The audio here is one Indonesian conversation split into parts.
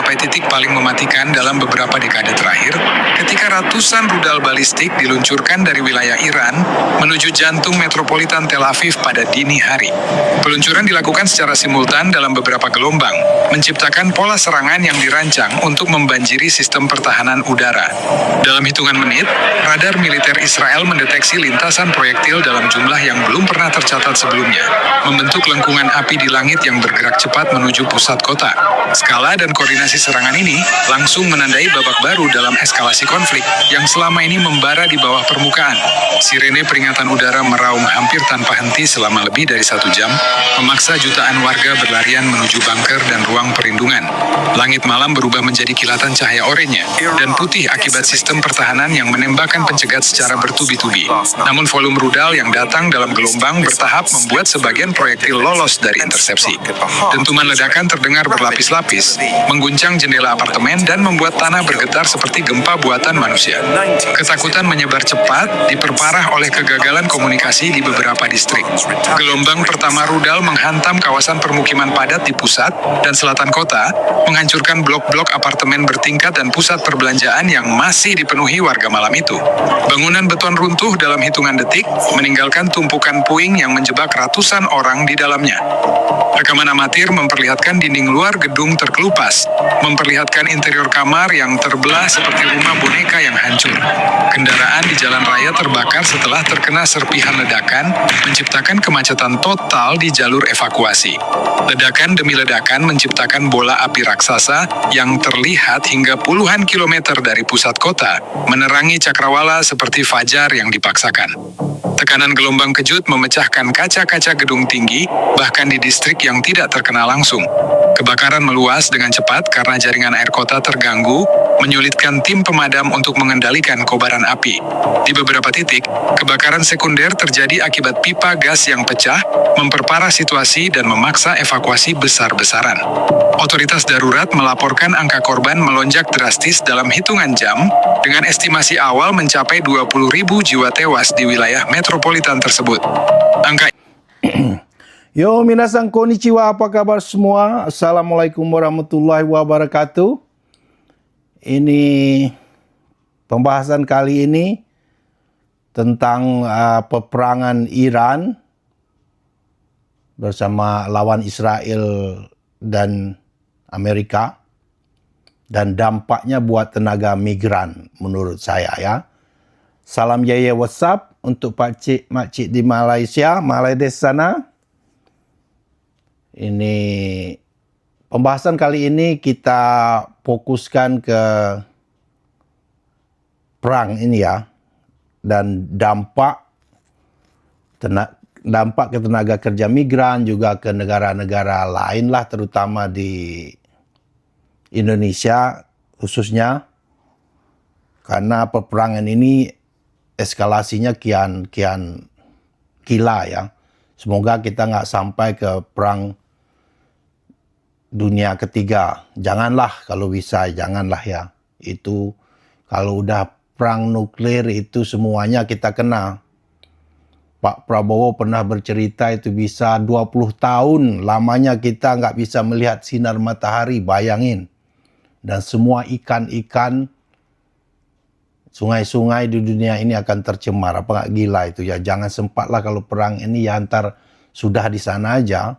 mencapai titik paling mematikan dalam beberapa dekade terakhir ketika ratusan rudal balistik diluncurkan dari wilayah Iran menuju jantung metropolitan Tel Aviv pada dini hari. Peluncuran dilakukan secara simultan dalam beberapa gelombang, menciptakan pola serangan yang dirancang untuk membanjiri sistem pertahanan udara. Dalam hitungan menit, radar militer Israel mendeteksi lintasan proyektil dalam jumlah yang belum pernah tercatat sebelumnya, membentuk lengkungan api di langit yang bergerak cepat menuju pusat kota. Skala dan koordinasi serangan ini langsung menandai babak baru dalam eskalasi konflik yang selama ini membara di bawah permukaan. Sirene peringatan udara meraung hampir tanpa henti selama lebih dari 1 jam, memaksa jutaan warga berlarian menuju bunker dan ruang perlindungan. Langit malam berubah menjadi kilatan cahaya oranye dan putih akibat sistem pertahanan yang menembakkan pencegat secara bertubi-tubi. Namun volume rudal yang datang dalam gelombang bertahap membuat sebagian proyektil lolos dari intersepsi. Dentuman ledakan terdengar berlapis-lapis, mengguncang jendela apartemen dan membuat tanah bergetar seperti gempa buatan manusia. Ketakutan menyebar cepat, diperparah oleh kegagalan komunikasi di beberapa distrik. Gelombang pertama rudal menghantam kawasan permukiman padat di pusat dan selatan kota, menghancurkan blok-blok apartemen bertingkat dan pusat perbelanjaan yang masih dipenuhi warga malam itu. Bangunan beton runtuh dalam hitungan detik, meninggalkan tumpukan puing yang menjebak ratusan orang di dalamnya. Rekaman amatir memperlihatkan dinding luar gedung terkelupas, memperlihatkan interior kamar yang terbelah seperti rumah boneka yang hancur. Kendaraan di jalan raya terbakar setelah terkena serpihan ledakan, menciptakan kemacetan total di jalur evakuasi. Ledakan demi ledakan menciptakan bola api raksasa yang terlihat hingga puluhan kilometer dari pusat kota, menerangi cakrawala seperti fajar yang dipaksakan. Tekanan gelombang kejut memecahkan kaca-kaca gedung tinggi, bahkan di distrik yang tidak terkena langsung. Kebakaran meluas dengan cepat karena jaringan air kota terganggu, menyulitkan tim pemadam untuk mengendalikan kobaran api. Di beberapa titik, kebakaran sekunder terjadi akibat pipa gas yang pecah, memperparah situasi dan memaksa evakuasi besar-besaran. Otoritas darurat melaporkan angka korban melonjak drastis dalam hitungan jam, dengan estimasi awal mencapai 20.000 jiwa tewas di wilayah metropolitan tersebut. Angka Yo, minasan konnichiwa, apa kabar semua? Assalamualaikum warahmatullahi wabarakatuh. Ini pembahasan kali ini tentang peperangan Iran bersama lawan Israel dan Amerika dan dampaknya buat tenaga migran menurut saya ya. Salam jaya WhatsApp untuk pakcik makcik di Malaysia, Malaydes sana. Ini pembahasan kali ini kita fokuskan ke perang ini ya, dan dampak ke tenaga kerja migran juga ke negara-negara lain lah, terutama di Indonesia khususnya, karena peperangan ini eskalasinya kian gila ya. Semoga kita nggak sampai ke perang dunia ketiga. Janganlah, kalau bisa janganlah ya. Itu kalau udah perang nuklir itu semuanya kita kena. Pak Prabowo pernah bercerita itu bisa 20 tahun lamanya kita nggak bisa melihat sinar matahari, bayangin. Dan semua ikan-ikan, sungai-sungai di dunia ini akan tercemar. Apa nggak gila itu ya? Jangan sempatlah kalau perang ini ya, antar sudah di sana aja.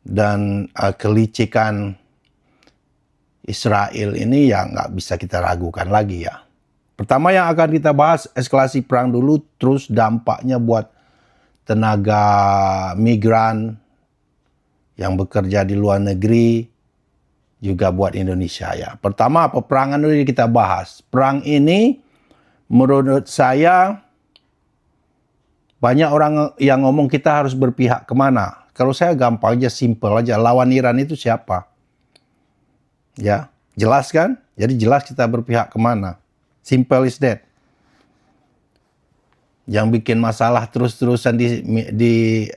Dan kelicikan Israel ini ya nggak bisa kita ragukan lagi ya. Pertama yang akan kita bahas eskalasi perang dulu, terus dampaknya buat tenaga migran yang bekerja di luar negeri, juga buat Indonesia ya. Pertama, peperangan ini kita bahas. Perang ini menurut saya banyak orang yang ngomong kita harus berpihak kemana. Kalau saya gampang aja, simple aja. Lawan Iran itu siapa? Ya, jelas kan? Jadi jelas kita berpihak kemana. Simple is that. Yang bikin masalah terus-terusan di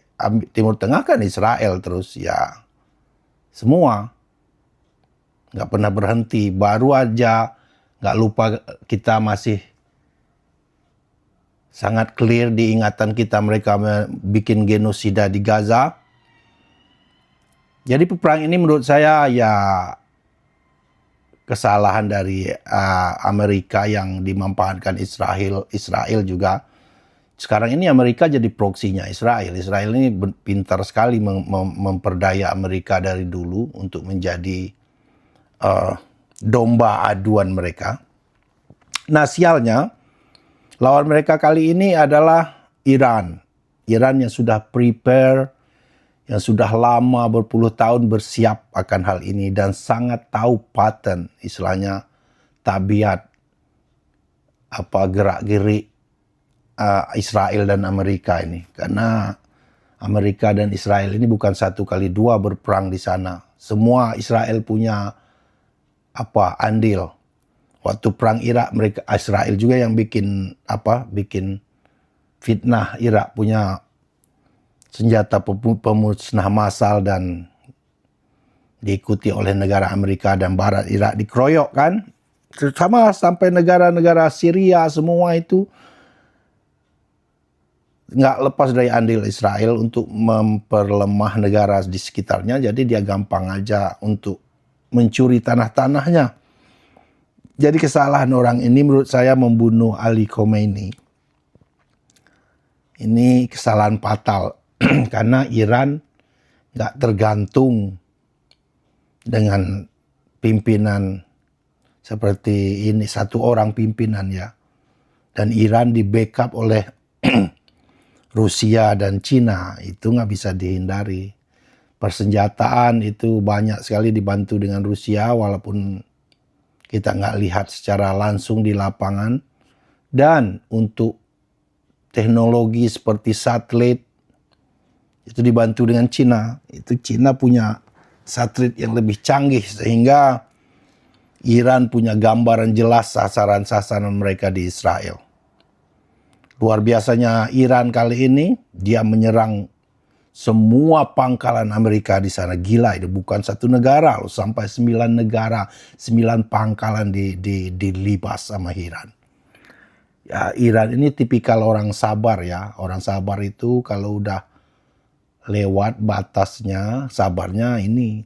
Timur Tengah kan Israel terus ya. Semua. Nggak pernah berhenti. Baru aja nggak lupa kita masih sangat clear di ingatan kita mereka bikin genosida di Gaza. Jadi peperang ini menurut saya ya kesalahan dari Amerika yang dimanfaatkan Israel. Israel juga sekarang ini Amerika jadi proksinya Israel. Israel ini pintar sekali memperdaya Amerika dari dulu untuk menjadi domba aduan mereka. Nah, sialnya lawan mereka kali ini adalah Iran. Iran yang sudah prepare, yang sudah lama berpuluh tahun bersiap akan hal ini dan sangat tahu pattern, istilahnya tabiat gerak-gerik Israel dan Amerika ini. Karena Amerika dan Israel ini bukan satu kali dua berperang di sana. Semua Israel punya andil. Waktu perang Irak, Israel juga yang bikin fitnah Irak punya senjata pemusnah massal dan diikuti oleh negara Amerika dan Barat. Irak dikeroyok kan. Sama sampai negara-negara Syria semua itu nggak lepas dari andil Israel untuk memperlemah negara di sekitarnya. Jadi dia gampang aja untuk mencuri tanah-tanahnya. Jadi kesalahan orang ini menurut saya membunuh Ali Khomeini. Ini kesalahan fatal. Karena Iran nggak tergantung dengan pimpinan seperti ini, satu orang pimpinan ya. Dan Iran di backup oleh Rusia dan Cina, itu nggak bisa dihindari. Persenjataan itu banyak sekali dibantu dengan Rusia walaupun kita nggak lihat secara langsung di lapangan. Dan untuk teknologi seperti satelit itu dibantu dengan Cina. Itu Cina punya satelit yang lebih canggih sehingga Iran punya gambaran jelas sasaran-sasaran mereka di Israel. Luar biasanya Iran kali ini, dia menyerang semua pangkalan Amerika di sana. Gila, itu bukan satu negara loh, sampai 9 negara, 9 pangkalan dilibas sama Iran. Ya, Iran ini tipikal orang sabar ya. Orang sabar itu kalau udah lewat batasnya, sabarnya ini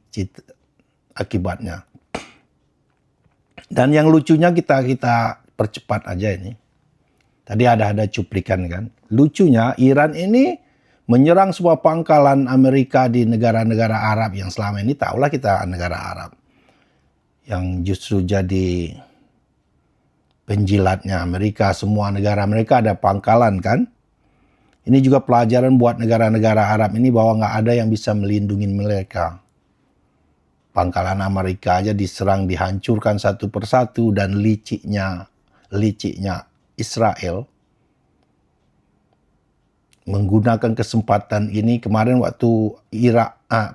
akibatnya. Dan yang lucunya kita percepat aja ini. Tadi ada cuplikan kan. Lucunya Iran ini menyerang sebuah pangkalan Amerika di negara-negara Arab yang selama ini tahulah kita negara Arab. Yang justru jadi penjilatnya Amerika. Semua negara mereka ada pangkalan kan. Ini juga pelajaran buat negara-negara Arab ini bahwa nggak ada yang bisa melindungi mereka. Pangkalan Amerika aja diserang, dihancurkan satu persatu dan liciknya Israel menggunakan kesempatan ini. Kemarin waktu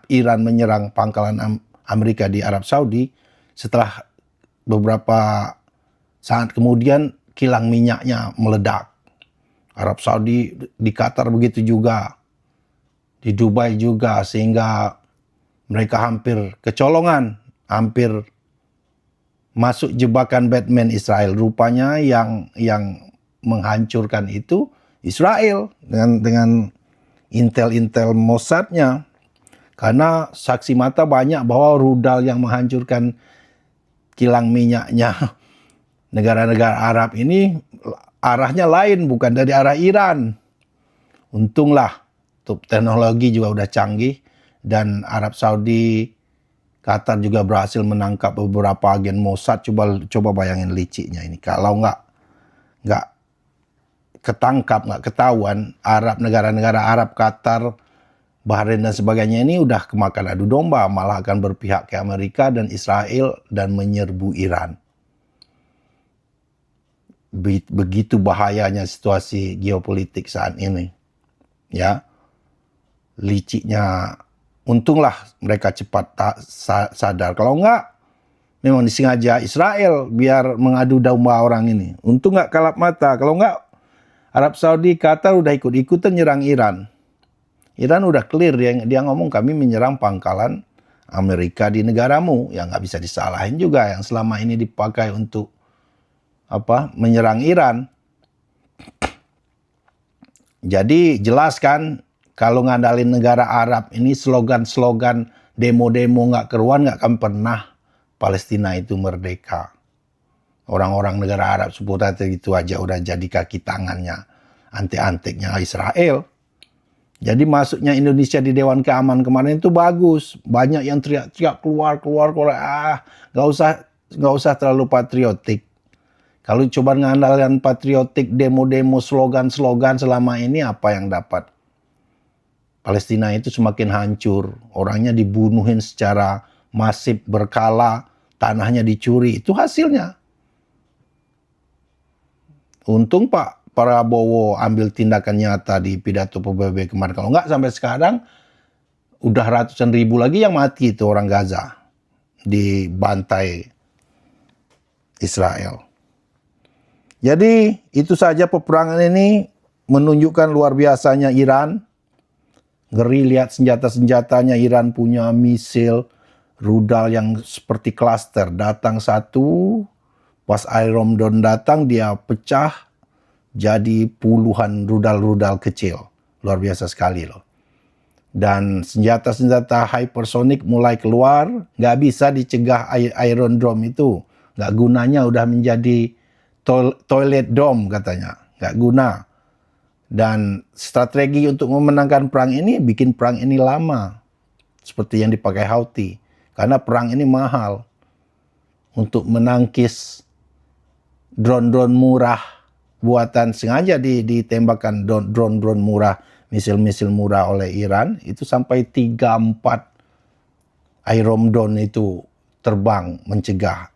Iran menyerang pangkalan Amerika di Arab Saudi, setelah beberapa saat kemudian kilang minyaknya meledak. Arab Saudi, di Qatar begitu juga, di Dubai juga, sehingga mereka hampir kecolongan, hampir masuk jebakan Batman Israel. Rupanya yang menghancurkan itu Israel dengan intel Mossadnya. Karena saksi mata banyak bahwa rudal yang menghancurkan kilang minyaknya negara-negara Arab ini arahnya lain, bukan dari arah Iran. Untunglah teknologi juga udah canggih dan Arab Saudi, Qatar juga berhasil menangkap beberapa agen Mossad. Coba bayangin liciknya ini. Kalau nggak ketangkap, nggak ketahuan, negara-negara Arab, Qatar, Bahrain dan sebagainya ini udah kemakan adu domba, malah akan berpihak ke Amerika dan Israel dan menyerbu Iran. Begitu bahayanya situasi geopolitik saat ini. Ya. Liciknya, untunglah mereka cepat sadar. Kalau enggak, memang disengaja Israel biar mengadu domba orang ini. Untung enggak kalap mata. Kalau enggak, Arab Saudi, Qatar udah ikut-ikutan nyerang Iran. Iran udah clear, dia ngomong kami menyerang pangkalan Amerika di negaramu. Ya nggak bisa disalahin juga yang selama ini dipakai untuk menyerang Iran. Jadi jelas kan, kalau ngandalin negara Arab ini slogan-slogan demo-demo nggak keruan nggak akan pernah Palestina itu merdeka. Orang-orang negara Arab seputar itu aja udah jadi kaki tangannya, antek-anteknya Israel. Jadi masuknya Indonesia di Dewan Keamanan kemarin itu bagus. Banyak yang teriak-teriak keluar. Nggak usah terlalu patriotik. Kalau coba mengandalkan patriotik, demo-demo, slogan-slogan selama ini, apa yang dapat? Palestina itu semakin hancur. Orangnya dibunuhin secara masif, berkala, tanahnya dicuri. Itu hasilnya. Untung Pak Prabowo ambil tindakan nyata di pidato PBB kemarin. Kalau nggak sampai sekarang, udah ratusan ribu lagi yang mati itu orang Gaza. Dibantai Israel. Jadi itu saja peperangan ini menunjukkan luar biasanya Iran. Ngeri lihat senjata-senjatanya. Iran punya misil rudal yang seperti klaster. Datang satu, pas Iron Dome datang dia pecah jadi puluhan rudal-rudal kecil. Luar biasa sekali loh. Dan senjata-senjata hypersonic mulai keluar. Nggak bisa dicegah Iron Dome itu. Nggak gunanya udah menjadi toilet dome katanya. Nggak guna. Dan strategi untuk memenangkan perang ini, bikin perang ini lama. Seperti yang dipakai Houthi. Karena perang ini mahal. Untuk menangkis drone-drone murah. Buatan sengaja ditembakkan drone-drone murah. Misil-misil murah oleh Iran. Itu sampai 3-4 Iron Dome itu terbang mencegah.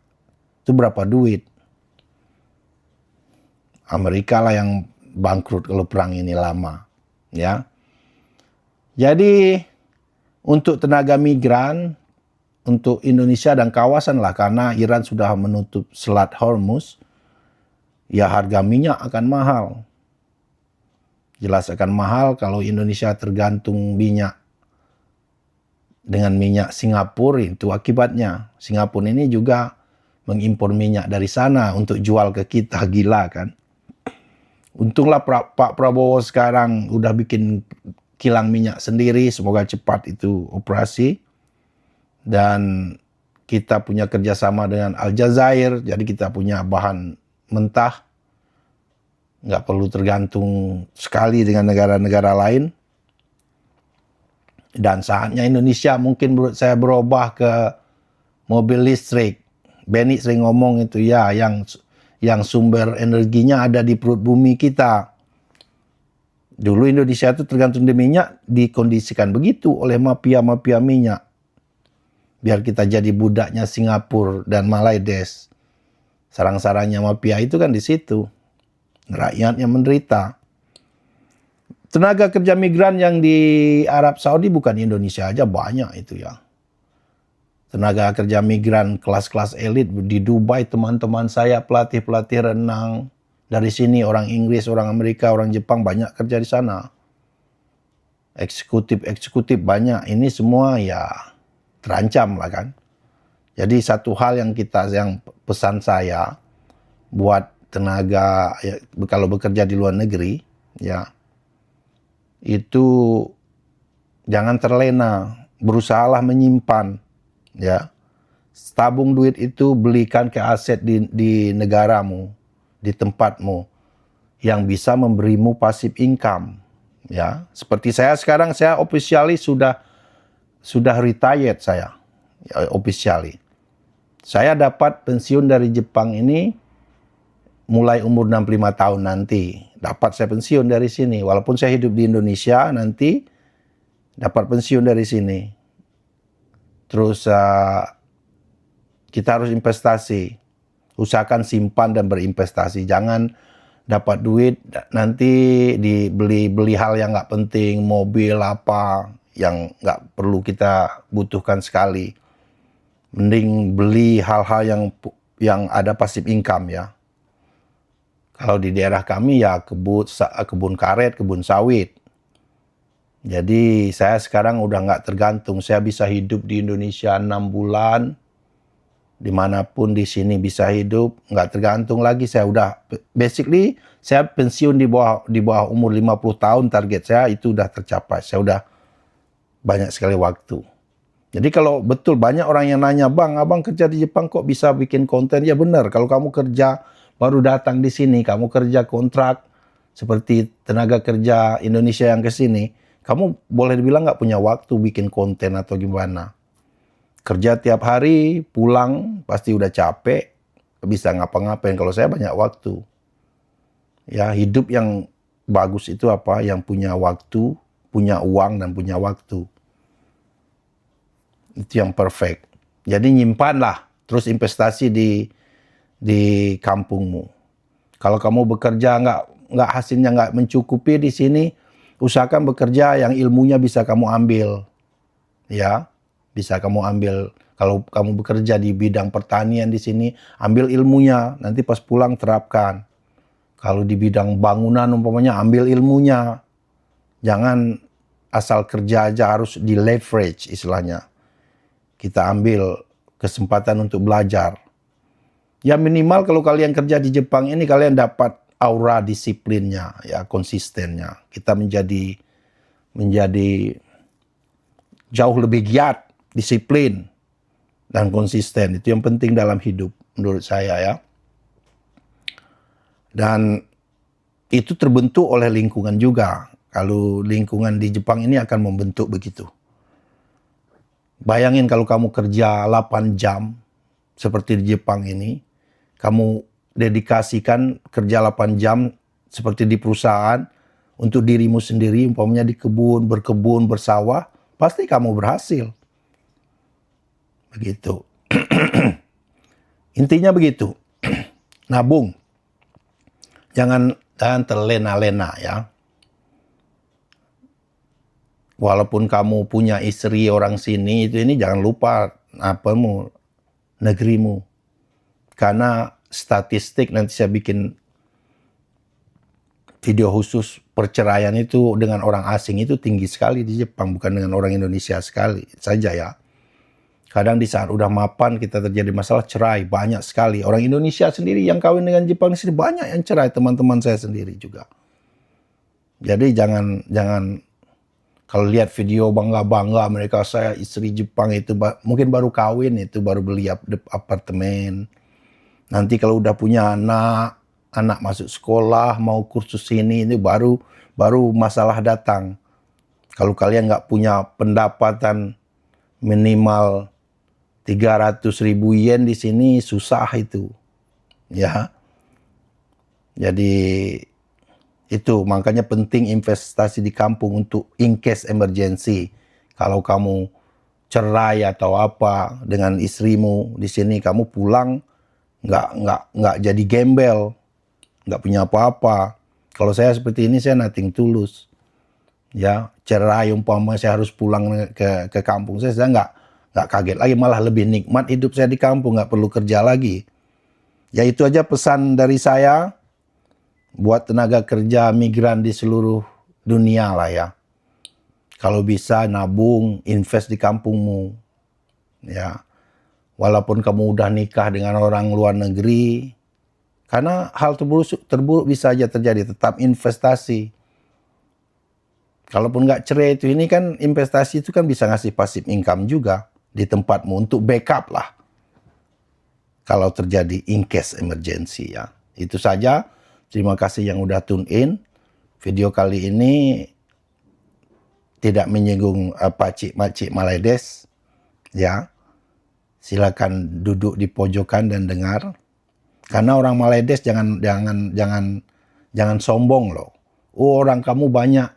Itu berapa duit? Amerika lah yang bangkrut kalau perang ini lama, ya. Jadi untuk tenaga migran untuk Indonesia dan kawasan lah, karena Iran sudah menutup Selat Hormuz, ya harga minyak akan mahal. Jelas akan mahal kalau Indonesia tergantung minyak dengan minyak Singapura. Itu akibatnya. Singapura ini juga mengimpor minyak dari sana untuk jual ke kita, gila kan. Untunglah Pak Prabowo sekarang udah bikin kilang minyak sendiri, semoga cepat itu operasi. Dan kita punya kerjasama dengan Aljazair, jadi kita punya bahan mentah. Nggak perlu tergantung sekali dengan negara-negara lain. Dan saatnya Indonesia mungkin menurut saya berubah ke mobil listrik. Benny sering ngomong itu ya, yang sumber energinya ada di perut bumi kita. Dulu Indonesia itu tergantung di minyak, dikondisikan begitu oleh mafia-mafia minyak. Biar kita jadi budaknya Singapura dan Malaysia. Sarang-sarangnya mafia itu kan di situ. Rakyatnya menderita. Tenaga kerja migran yang di Arab Saudi bukan Indonesia aja, banyak itu ya. Tenaga kerja migran kelas-kelas elit di Dubai, teman-teman saya pelatih-pelatih renang. Dari sini orang Inggris, orang Amerika, orang Jepang banyak kerja di sana. Eksekutif banyak. Ini semua ya terancam lah kan. Jadi satu hal yang pesan saya buat tenaga ya, kalau bekerja di luar negeri ya, itu jangan terlena, berusahalah menyimpan. Ya, tabung duit itu belikan ke aset di negaramu, di tempatmu, yang bisa memberimu passive income. Ya, seperti saya sekarang, saya officially sudah retired saya, ya, officially. Saya dapat pensiun dari Jepang ini mulai umur 65 tahun nanti. Dapat saya pensiun dari sini, walaupun saya hidup di Indonesia nanti dapat pensiun dari sini. Terus kita harus investasi. Usahakan simpan dan berinvestasi. Jangan dapat duit nanti dibeli hal yang nggak penting, mobil apa yang nggak perlu kita butuhkan sekali. Mending beli hal-hal yang ada passive income ya. Kalau di daerah kami ya kebun karet, kebun sawit. Jadi saya sekarang udah nggak tergantung. Saya bisa hidup di Indonesia 6 bulan. Dimanapun di sini bisa hidup. Nggak tergantung lagi. Saya udah, basically saya pensiun di bawah umur 50 tahun. Target saya itu udah tercapai. Saya udah banyak sekali waktu. Jadi kalau betul banyak orang yang nanya, "Bang, abang kerja di Jepang kok bisa bikin konten?" Ya benar, kalau kamu kerja baru datang di sini, kamu kerja kontrak seperti tenaga kerja Indonesia yang ke sini, kamu boleh dibilang nggak punya waktu bikin konten atau gimana. Kerja tiap hari, pulang pasti udah capek, nggak bisa ngapa-ngapain. Kalau saya banyak waktu. Ya, hidup yang bagus itu apa? Yang punya waktu, punya uang, dan punya waktu. Itu yang perfect. Jadi nyimpanlah, terus investasi di kampungmu. Kalau kamu bekerja nggak hasilnya nggak mencukupi di sini, usahakan bekerja yang ilmunya bisa kamu ambil, ya, bisa kamu ambil. Kalau kamu bekerja di bidang pertanian di sini, ambil ilmunya, nanti pas pulang terapkan. Kalau di bidang bangunan umpamanya, ambil ilmunya. Jangan asal kerja aja, harus di leverage istilahnya. Kita ambil kesempatan untuk belajar. Ya minimal kalau kalian kerja di Jepang ini, kalian dapat aura disiplinnya, ya konsistennya. Kita menjadi jauh lebih giat, disiplin, dan konsisten. Itu yang penting dalam hidup menurut saya ya. Dan itu terbentuk oleh lingkungan juga. Kalau lingkungan di Jepang ini akan membentuk begitu. Bayangin kalau kamu kerja 8 jam seperti di Jepang ini, kamu dedikasikan kerja 8 jam seperti di perusahaan untuk dirimu sendiri, umpamanya di kebun, berkebun, bersawah, pasti kamu berhasil. Begitu. Intinya begitu. Nabung. Jangan terlena-lena ya. Walaupun kamu punya istri orang sini, ini jangan lupa negerimu. Karena statistik, nanti saya bikin video khusus perceraian itu dengan orang asing itu tinggi sekali di Jepang, bukan dengan orang Indonesia sekali saja ya. Kadang di saat udah mapan kita terjadi masalah cerai, banyak sekali. Orang Indonesia sendiri yang kawin dengan Jepang di sini banyak yang cerai, teman-teman saya sendiri juga. Jadi jangan kalau lihat video bangga-bangga mereka, saya istri Jepang itu mungkin baru kawin, itu baru beli apartemen. Nanti kalau udah punya anak masuk sekolah, mau kursus ini baru masalah datang. Kalau kalian nggak punya pendapatan minimal 300.000 yen di sini, susah itu. Ya. Jadi itu makanya penting investasi di kampung untuk in case emergency. Kalau kamu cerai atau apa dengan istrimu di sini, kamu pulang nggak jadi gembel, nggak punya apa-apa. Kalau saya seperti ini, saya nothing tulus. Ya, cerai umpama saya harus pulang ke kampung saya nggak kaget lagi, malah lebih nikmat hidup saya di kampung, nggak perlu kerja lagi. Ya itu aja pesan dari saya buat tenaga kerja migran di seluruh dunia lah ya. Kalau bisa nabung, invest di kampungmu. Ya. Walaupun kamu udah nikah dengan orang luar negeri, karena hal terburuk bisa aja terjadi, tetap investasi. Kalaupun nggak cerai itu, ini kan investasi itu kan bisa ngasih passive income juga di tempatmu untuk backup lah. Kalau terjadi in case emergency ya. Itu saja. Terima kasih yang udah tune in. Video kali ini tidak menyinggung pakcik-makcik Maledes. Ya. Silakan duduk di pojokan dan dengar. Karena orang Maledes jangan sombong loh. Oh, orang kamu banyak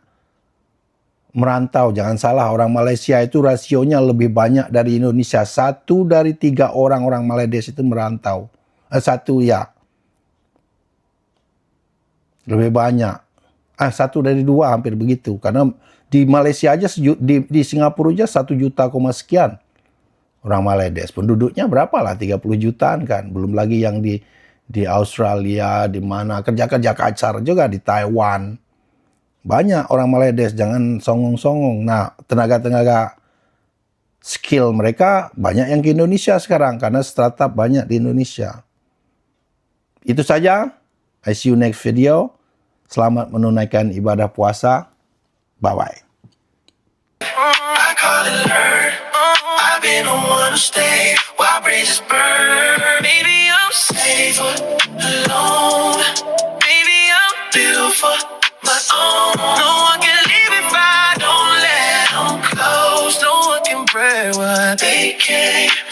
merantau. Jangan salah, orang Malaysia itu rasionya lebih banyak dari Indonesia. 1 dari 3 orang Maledes itu merantau. 1 ya. Lebih banyak. 1 dari 2 hampir begitu. Karena di Malaysia aja, di Singapura aja 1 juta sekian orang Maledes. Penduduknya berapa lah? 30 jutaan kan. Belum lagi yang di Australia, di mana kerja-kerja kacar juga, di Taiwan. Banyak orang Maledes, jangan songong-songong. Nah, tenaga-tenaga skill mereka banyak yang ke Indonesia sekarang karena startup banyak di Indonesia. Itu saja. I see you next video. Selamat menunaikan ibadah puasa. Bye-bye. wanna stay while bridges burn. Maybe I'm safe alone. Maybe I'm built for my own. No one can leave if I don't let them close. No one can break what they can't